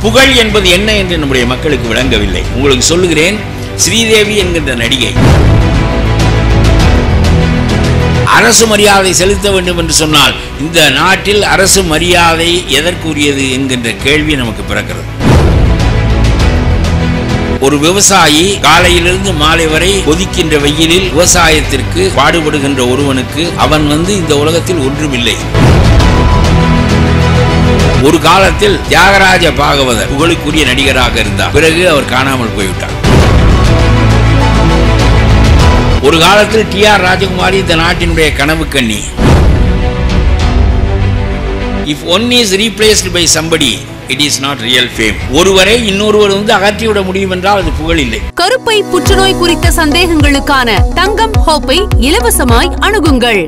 புகழ் என்பது என்ன என்று நம்முடைய மக்களுக்கு விளங்கவில்லை. உங்களுக்கு சொல்லுகிறேன், ஸ்ரீதேவி என்கின்ற நடிகை அரசு மரியாதை செலுத்த வேண்டும் என்று சொன்னால் இந்த நாட்டில் அரசு மரியாதை எதற்குரியது என்கின்ற கேள்வி நமக்கு பிறக்கிறது. ஒரு விவசாயி காலையிலிருந்து மாலை வரை கொதிக்கின்ற வெயிலில் விவசாயத்திற்கு பாடுபடுகின்ற ஒருவனுக்கு அவன் இந்த உலகத்தில் ஒன்றுமில்லை. ஒரு காலத்தில் தியாகராஜ பாகவதர் புகழுக்குரிய நடிகராக இருந்தார். பிறகு அவர் காணாமல் போய்விட்டார். ஒரு காலத்தில் டி.ஆர். ராஜகுமாரி இந்த நாட்டினுடைய கனவு கண்ணி. If one is replaced by somebody, it is not real fame. ஒருவரை இன்னொருவர் அகற்றிவிட முடியும் என்றால் அது புகழ் இல்லை. கருப்பை புற்றுநோய் குறித்த சந்தேகங்களுக்கான தங்கம் ஹோப்பை இலவசமாய் அணுகுங்கள்.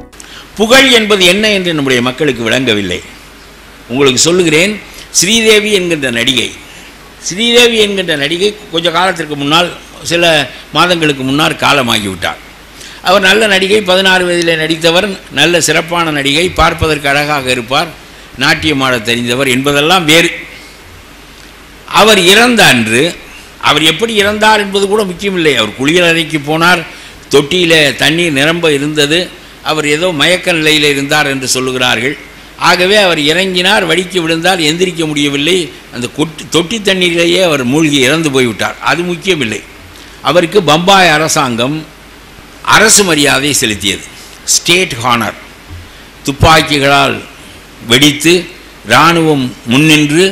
புகழ் என்பது என்ன என்று நம்முடைய மக்களுக்கு விளங்கவில்லை. உங்களுக்கு சொல்லுகிறேன், ஸ்ரீதேவி என்கின்ற நடிகை கொஞ்ச காலத்திற்கு முன்னால், சில மாதங்களுக்கு முன்னால் காலமாகிவிட்டார். அவர் நல்ல நடிகை, 16 வயதில் நடித்தவர், நல்ல சிறப்பான நடிகை, பார்ப்பதற்கு அழகாக இருப்பார், நாட்டியமாட தெரிந்தவர் என்பதெல்லாம் வேறு. அவர் இறந்த அன்று அவர் எப்படி இறந்தார் என்பது கூட முக்கியமில்லை. அவர் குளியலறைக்கு போனார், தொட்டியில் தண்ணீர் நிரம்ப இருந்தது, அவர் ஏதோ மயக்க நிலையில் இருந்தார் என்று சொல்லுகிறார்கள். ஆகவே அவர் இறங்கினார், வடிக்கு விழுந்தார், எந்திரிக்க முடியவில்லை, அந்த தொட்டி தண்ணீரிலேயே அவர் மூழ்கி இறந்து போய்விட்டார். அது முக்கியமில்லை. அவருக்கு பம்பாய் அரசாங்கம் அரசு மரியாதை செலுத்தியது, ஸ்டேட் ஹானர். துப்பாக்கிகளால் வெடித்து இராணுவம் முன்னின்று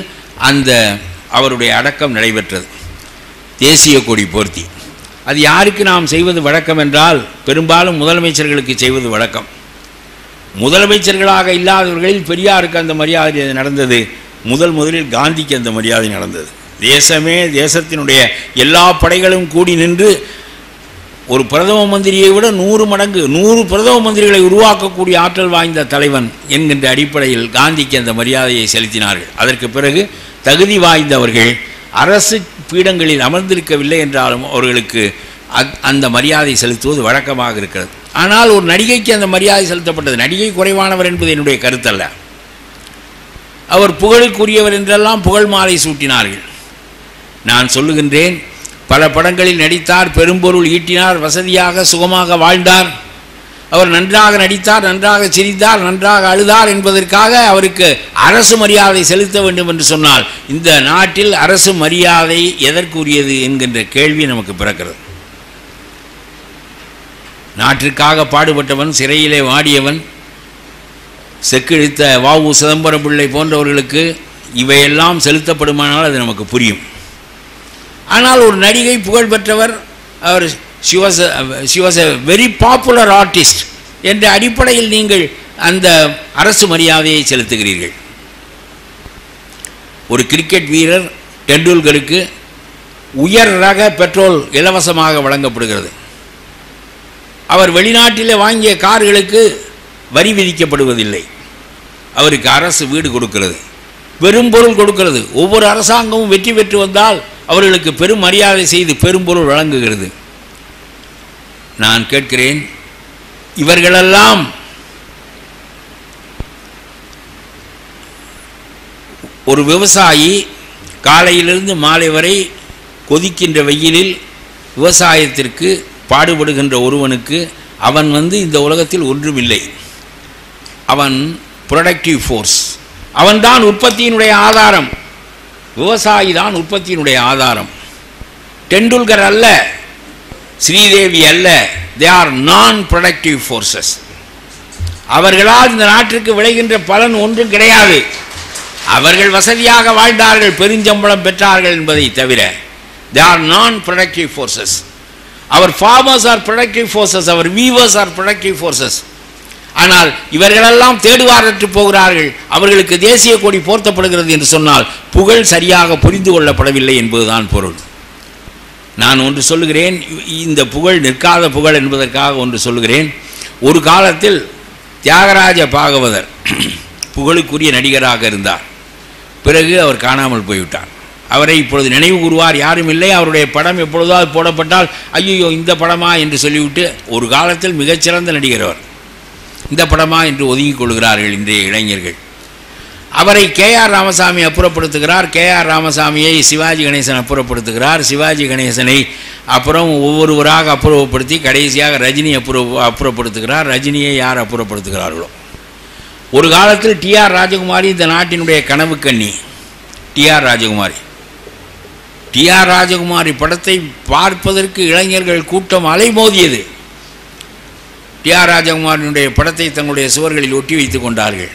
அவருடைய அடக்கம் நடைபெற்றது, தேசிய கொடி போர்த்தி. அது யாருக்கு நாம் செய்வது வழக்கம் என்றால் பெரும்பாலும் முதலமைச்சர்களுக்கு செய்வது வழக்கம். முதலமைச்சர்களாக இல்லாதவர்களில் பெரியாருக்கு அந்த மரியாதை நடந்தது. முதலில் காந்திக்கு அந்த மரியாதை நடந்தது. தேசத்தினுடைய எல்லா படைகளும் கூடி நின்று ஒரு பிரதம மந்திரியை விட 100 மடங்கு 100 பிரதம மந்திரிகளை உருவாக்கக்கூடிய ஆற்றல் வாய்ந்த தலைவன் என்கின்ற அடிப்படையில் காந்திக்கு அந்த மரியாதையை செலுத்தினார்கள். அதற்கு பிறகு தகுதி வாய்ந்தவர்கள் அரசு பீடங்களில் அமர்ந்திருக்கவில்லை என்றாலும் அவர்களுக்கு அந்த மரியாதை செலுத்துவது வழக்கமாக இருக்கிறது. ஆனால் ஒரு நடிகைக்கு அந்த மரியாதை செலுத்தப்பட்டது. நடிகை குறைவானவர் என்பது என்னுடைய கருத்தல்ல. அவர் புகழுக்குரியவர் என்றெல்லாம் புகழ் மாலை சூட்டினார்கள். நான் சொல்லுகின்றேன், பல படங்களில் நடித்தார், பெரும்பொருள் ஈட்டினார், வசதியாக சுகமாக வாழ்ந்தார். அவர் நன்றாக நடித்தார், நன்றாக சிரித்தார், நன்றாக அழுதார் என்பதற்காக அவருக்கு அரசு மரியாதை செலுத்த வேண்டும் என்று சொன்னால் இந்த நாட்டில் அரசு மரியாதை எதற்குரியது என்கின்ற கேள்வி நமக்கு பிறக்கிறது. நாட்டிற்காக பாடுபட்டவன், சிறையிலே வாடியவன், செக்கிழித்த வ.உ. சிதம்பரம் பிள்ளை போன்றவர்களுக்கு இவையெல்லாம் செலுத்தப்படுமானால் அது நமக்கு புரியும். ஆனால் ஒரு நடிகை புகழ் பெற்றவர், அவர் she was a very popular artist என்ற அடிப்படையில் நீங்கள் அந்த அரசு மரியாதையை செலுத்துகிறீர்கள். ஒரு கிரிக்கெட் வீரர் டெண்டுல்கருக்கு உயர் ரக பெட்ரோல் இலவசமாக வழங்கப்படுகிறது. அவர் வெளிநாட்டிலே வாங்கிய கார்களுக்கு வரி விதிக்கப்படுவதில்லை. அவருக்கு அரசு வீடு கொடுக்கிறது, பெரும்பொருள் கொடுக்கிறது. ஒவ்வொரு அரசாங்கமும் வெற்றி பெற்று வந்தால் அவர்களுக்கு பெரும் மரியாதை செய்து பெரும்பொருள் வழங்குகிறது. நான் கேட்கிறேன், இவர்களெல்லாம் ஒரு விவசாயி காலையிலிருந்து மாலை வரை கொதிக்கின்ற வெயிலில் விவசாயத்திற்கு பாடுபடுகின்ற ஒருவனுக்கு அவன் இந்த உலகத்தில் ஒன்றுமில்லை. அவன் ப்ரொடக்டிவ் ஃபோர்ஸ். அவன்தான் உற்பத்தியினுடைய ஆதாரம். விவசாயி தான் உற்பத்தியினுடைய ஆதாரம். டெண்டுல்கர் அல்ல, ஸ்ரீதேவி அல்ல. தே ஆர் நான் ப்ரொடக்டிவ் ஃபோர்ஸஸ். அவர்களால் இந்த நாட்டிற்கு விளைகின்ற பலன் ஒன்றும் கிடையாது. அவர்கள் வசதியாக வாழ்ந்தார்கள், பெருஞ்சம்பளம் பெற்றார்கள் என்பதை தவிர they are non productive forces. Our farmers are productive forces, our weavers are productive forces. ஆனால் இவர்களெல்லாம் தேடுவாரற்று போகிறார்கள். அவர்களுக்கு தேசிய கொடி போர்த்தப்படுகிறது என்று சொன்னால் புகழ் சரியாக புரிந்து கொள்ளப்படவில்லை என்பதுதான் பொருள். நான் ஒன்று சொல்லுகிறேன், இந்த புகழ் நிற்காத புகழ் என்பதற்காக ஒன்று சொல்லுகிறேன். ஒரு காலத்தில் தியாகராஜ பாகவதர் புகழுக்குரிய நடிகராக இருந்தார். பிறகு அவர் காணாமல் போய்விட்டார். அவரை இப்பொழுது நினைவு கூறுவார் யாரும் இல்லை. அவருடைய படம் எப்பொழுதாவது போடப்பட்டால் ஐயோ இந்த படமா என்று சொல்லிவிட்டு, ஒரு காலத்தில் மிகச்சிறந்த நடிகர் அவர், இந்த படமா என்று ஒதுங்கிக் கொள்கிறார்கள் இன்றைய இளைஞர்கள். அவரை கேஆர் ராமசாமி அப்புறப்படுத்துகிறார். கேஆர் ராமசாமியை சிவாஜி கணேசன் அப்புறப்படுத்துகிறார். சிவாஜி கணேசனை அப்புறம் ஒவ்வொருவராக அப்புறப்படுத்தி கடைசியாக ரஜினி அப்புறப்படுத்துகிறார். ரஜினியை யார் அப்புறப்படுத்துகிறார்களோ. ஒரு காலத்தில் டிஆர் ராஜகுமாரி இந்த நாட்டினுடைய கனவு கண்ணி. டிஆர் ராஜகுமாரி படத்தை பார்ப்பதற்கு இளைஞர்கள் கூட்டம் அலைமோதியது. டிஆர் ராஜகுமாரினுடைய படத்தை தங்களுடைய சுவர்களில் ஒட்டி வைத்துக் கொண்டார்கள்.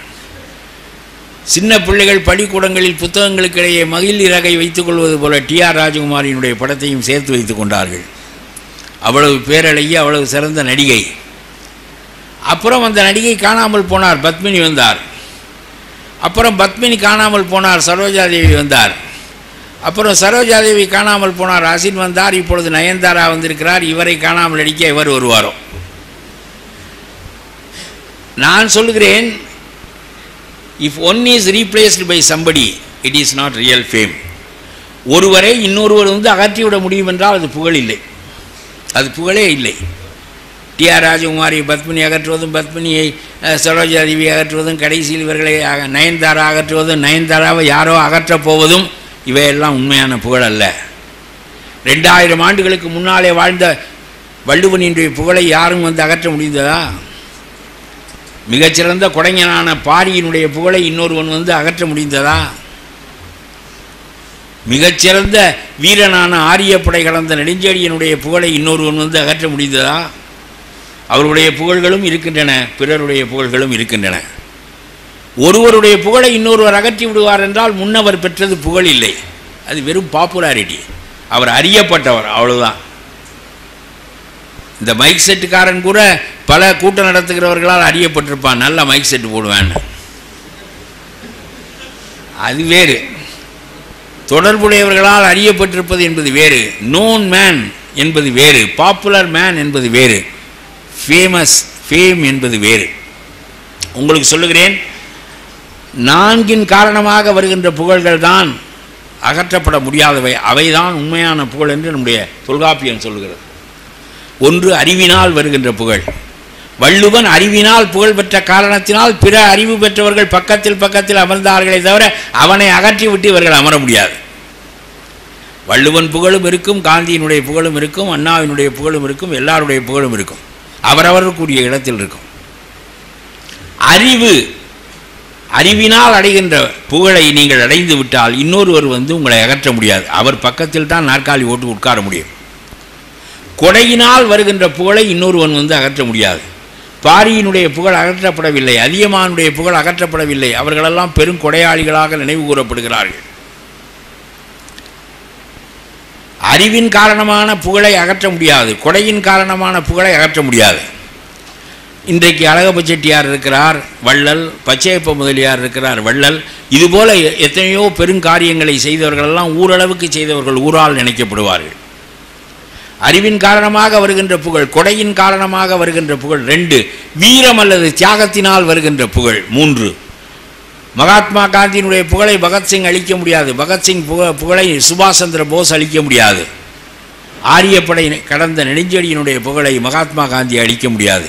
சின்ன பிள்ளைகள் பள்ளிக்கூடங்களில் புத்தகங்களுக்கிடையே மகிழ் இறகை வைத்துக் கொள்வது போல டிஆர் ராஜகுமாரியினுடைய படத்தையும் சேர்த்து வைத்துக் கொண்டார்கள். அவ்வளவு பேரழகி, அவ்வளவு சிறந்த நடிகை. அப்புறம் அந்த நடிகை காணாமல் போனார். பத்மினி வந்தார். அப்புறம் பத்மினி காணாமல் போனார். சரோஜாதேவி வந்தார். அப்புறம் சரோஜாதேவி காணாமல் போனார். அசின் வந்தார். இப்பொழுது நயன்தாரா வந்திருக்கிறார். இவரை காணாமல் அடிக்க இவர் வருவாரோ. நான் சொல்கிறேன், if one is replaced by somebody it is not real fame. ஒருவரை இன்னொருவர் அகற்றிவிட முடியும் என்றால் அது புகழ் இல்லை, அது புகழே இல்லை. டிஆர் ராஜகுமாரி பத்மினி அகற்றுவதும், பத்மினியை சரோஜாதேவி அகற்றுவதும், கடைசியில் இவர்களை நயன்தாரா அகற்றுவதும், நயன்தாராவை யாரோ அகற்றப் போவதும் இவையெல்லாம் உண்மையான புகழ் அல்ல. 2000 ஆண்டுகளுக்கு முன்னாலே வாழ்ந்த வள்ளுவனினுடைய புகழை யாரும் அகற்ற முடிந்ததா? மிகச்சிறந்த கொடைஞனான பாரியினுடைய புகழை இன்னொருவன் அகற்ற முடிந்ததா? மிகச்சிறந்த வீரனான ஆரியப்படை கலந்த நெடுஞ்செழியனுடைய புகழை இன்னொருவன் அகற்ற முடிந்ததா? அவருடைய புகழ்களும் இருக்கின்றன, பிறருடைய புகழ்களும் இருக்கின்றன. ஒருவருடைய புகழை இன்னொருவர் அகற்றி விடுவார் என்றால் முன்னவர் பெற்றது புகழ் இல்லை, அது வெறும் பாப்புலாரிட்டி. அவர் அறியப்பட்டவர், அவ்வளவுதான். இந்த மைக் செட்டுக்காரன் கூட பல கூட்டம் நடத்துகிறவர்களால் அறியப்பட்டிருப்பான். நல்ல மைக் செட்டு போடுவேன், அது வேறு. தொடர்புடையவர்களால் அறியப்பட்டிருப்பது என்பது வேறு. நோன் மேன் என்பது வேறு, பாப்புலர் மேன் என்பது வேறு, ஃபேம் என்பது வேறு. உங்களுக்கு சொல்லுகிறேன், 4 காரணமாக வருகின்ற புகழ்கள் தான் அகற்றப்பட முடியாதவை. அவைதான் உண்மையான புகழ் என்று நம்முடைய தொல்காப்பியம் சொல்லுகிறது. ஒன்று, அறிவினால் வருகின்ற புகழ். வள்ளுவன் அறிவினால் புகழ் பெற்ற காரணத்தினால் பிற அறிவு பெற்றவர்கள் பக்கத்தில் அமர்ந்தார்களே தவிர அவனை அகற்றிவிட்டு இவர்கள் அமர முடியாது. வள்ளுவன் புகழும் இருக்கும், காந்தியினுடைய புகழும் இருக்கும், அண்ணாவினுடைய புகழும் இருக்கும், எல்லாருடைய புகழும் இருக்கும், அவரவர்களுக்குரிய இடத்தில் இருக்கும். அறிவினால் அடைகின்ற புகழை நீங்கள் அடைந்து விட்டால் இன்னொருவர் உங்களை அகற்ற முடியாது. அவர் பக்கத்தில் தான் நாற்காலி ஓட்டு உட்கார முடியும். கொடையினால் வருகின்ற புகழை இன்னொருவன் அகற்ற முடியாது. பாரியினுடைய புகழ் அகற்றப்படவில்லை, அதியமானுடைய புகழ் அகற்றப்படவில்லை. அவர்களெல்லாம் பெரும் கொடையாளிகளாக நினைவு கூறப்படுகிறார்கள். அறிவின் காரணமான புகழை அகற்ற முடியாது, கொடையின் காரணமான புகழை அகற்ற முடியாது. இன்றைக்கு அழகப்ப செட்டியார் இருக்கிறார், வள்ளல். பச்சையப்ப முதலியார் இருக்கிறார், வள்ளல். இதுபோல எத்தனையோ பெருங்காரியங்களை செய்தவர்களெல்லாம் ஊரளவுக்கு செய்தவர்கள் ஊரால் நினைக்கப்படுவார்கள். அறிவின் காரணமாக வருகின்ற புகழ், கொடையின் காரணமாக வருகின்ற புகழ் 2, வீரம் அல்லது தியாகத்தினால் வருகின்ற புகழ் 3. மகாத்மா காந்தியினுடைய புகழை பகத்சிங் அளிக்க முடியாது, பகத்சிங் புகழை சுபாஷ் சந்திர போஸ் அளிக்க முடியாது. ஆரியப்படை கடந்த நெடுஞ்செழியனுடைய புகழை மகாத்மா காந்தி அளிக்க முடியாது.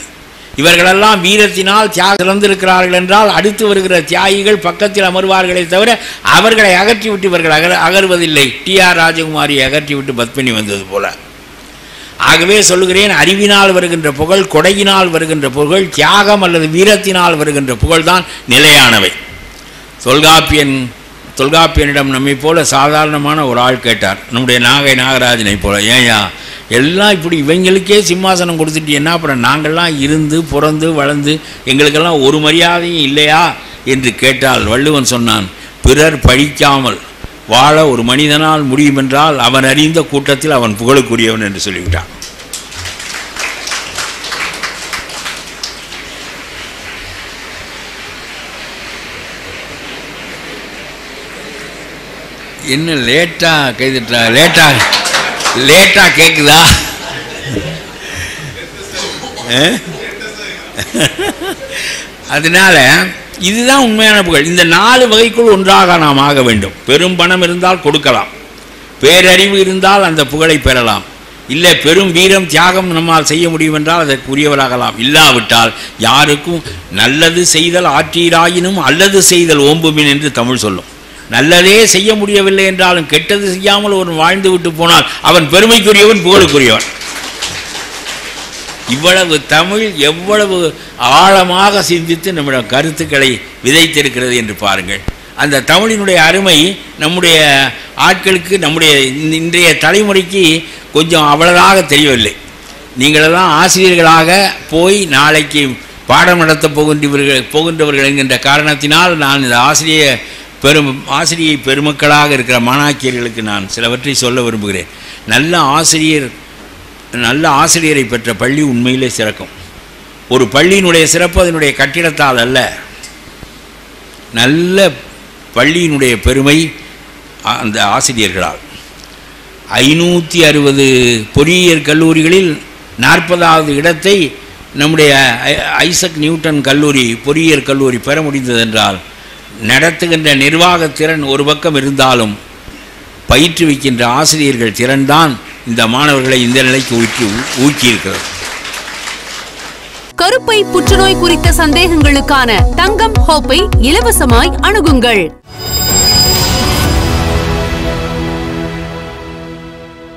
இவர்களெல்லாம் வீரத்தினால் தியாக சிறந்திருக்கிறார்கள் என்றால் அடுத்து வருகிற தியாகிகள் பக்கத்தில் அமர்வார்களே தவிர அவர்களை அகற்றிவிட்டு இவர்கள் அகர்வதில்லை. டிஆர் ராஜகுமாரியை அகற்றிவிட்டு பத்மினி வந்தது போல. ஆகவே சொல்லுகிறேன், அறிவினால் வருகின்ற புகழ், கொடையினால் வருகின்ற புகழ், தியாகம் அல்லது வீரத்தினால் வருகின்ற புகழ்தான் நிலையானவை. தொல்காப்பியனிடம் நம்மை போல சாதாரணமான ஒரு ஆள் கேட்டார், நம்முடைய நாகை நாகராஜனை போல, ஏயா எல்லாம் இப்படி இவங்களுக்கே சிம்மாசனம் கொடுத்துட்டு என்ன அப்புறம் நாங்கள்லாம் இருந்து பிறந்து வளர்ந்து எங்களுக்கெல்லாம் ஒரு மரியாதையும் இல்லையா என்று கேட்டால் வள்ளுவன் சொன்னான், பிறர் பழிக்காமல் வாழ ஒரு மனிதனால் முடியும் என்றால் அவன் அறிந்த கூட்டத்தில் அவன் புகழுக்குரியவன் என்று சொல்லிவிட்டான். என்ன லேட்டாக கைதுட்டா? லேட்டாக கேட்குதா? அதனால இதுதான் உண்மையான புகழ். இந்த 4 வகைக்குள் ஒன்றாக நாம் ஆக வேண்டும். பெரும் பணம் இருந்தால் கொடுக்கலாம், பேரறிவு இருந்தால் அந்த புகழை பெறலாம், இல்லை பெரும் வீரம் தியாகம் நம்மால் செய்ய முடியும் என்றால் அதற்கு உரியவராகலாம். இல்லாவிட்டால் யாருக்கும் நல்லது செய்தல் ஆற்றீராயினும் அல்லது செய்தல் ஓம்புமின் என்று தமிழ் சொல்லும். நல்லதே செய்ய முடியவில்லை என்றாலும் கெட்டது செய்யாமல் ஒருவன் வாழ்ந்து விட்டு போனால் அவன் பெருமைக்குரியவன், புகழுக்குரியவன். இவ்வளவு தமிழ் எவ்வளவு ஆழமாக சிந்தித்து நம்முடைய கருத்துக்களை விதைத்திருக்கிறது என்று பாருங்கள். அந்த தமிழினுடைய அருமை நம்முடைய ஆட்களுக்கு, நம்முடைய இன்றைய தலைமுறைக்கு கொஞ்சம் அவ்வளவாக தெரியவில்லை. நீங்களெல்லாம் ஆசிரியர்களாக போய் நாளைக்கு பாடம் நடத்தப் போகின்றவர்கள் என்கின்ற காரணத்தினால் நான் இந்த ஆசிரியை பெருமக்களாக இருக்கிற மாணாக்கியர்களுக்கு நான் சிலவற்றை சொல்ல விரும்புகிறேன். நல்ல ஆசிரியரை பெற்ற பள்ளி உண்மையிலே சிறக்கும். ஒரு பள்ளியினுடைய சிறப்பு அதனுடைய கட்டிடத்தால் அல்ல, நல்ல பள்ளியினுடைய பெருமை அந்த ஆசிரியர்களால். 560 பொறியியல் கல்லூரிகளில் 40வது இடத்தை நம்முடைய ஐசக் நியூட்டன் கல்லூரி பொறியியல் கல்லூரி பெற முடிந்ததென்றால் நடத்துகின்ற நிர்வாகத்திறன் ஒரு பக்கம் இருந்தாலும் பயிற்றுவிக்கின்ற ஆசிரியர்கள் திறன்தான் இந்த மாணவர்களை இந்த நிலைக்கு ஊக்கியிருக்கிறது. கருப்பை புற்றுநோய் குறித்த சந்தேகங்களுக்கான தங்கம் ஹோப்பை இலவசமாய் அணுகுங்கள்.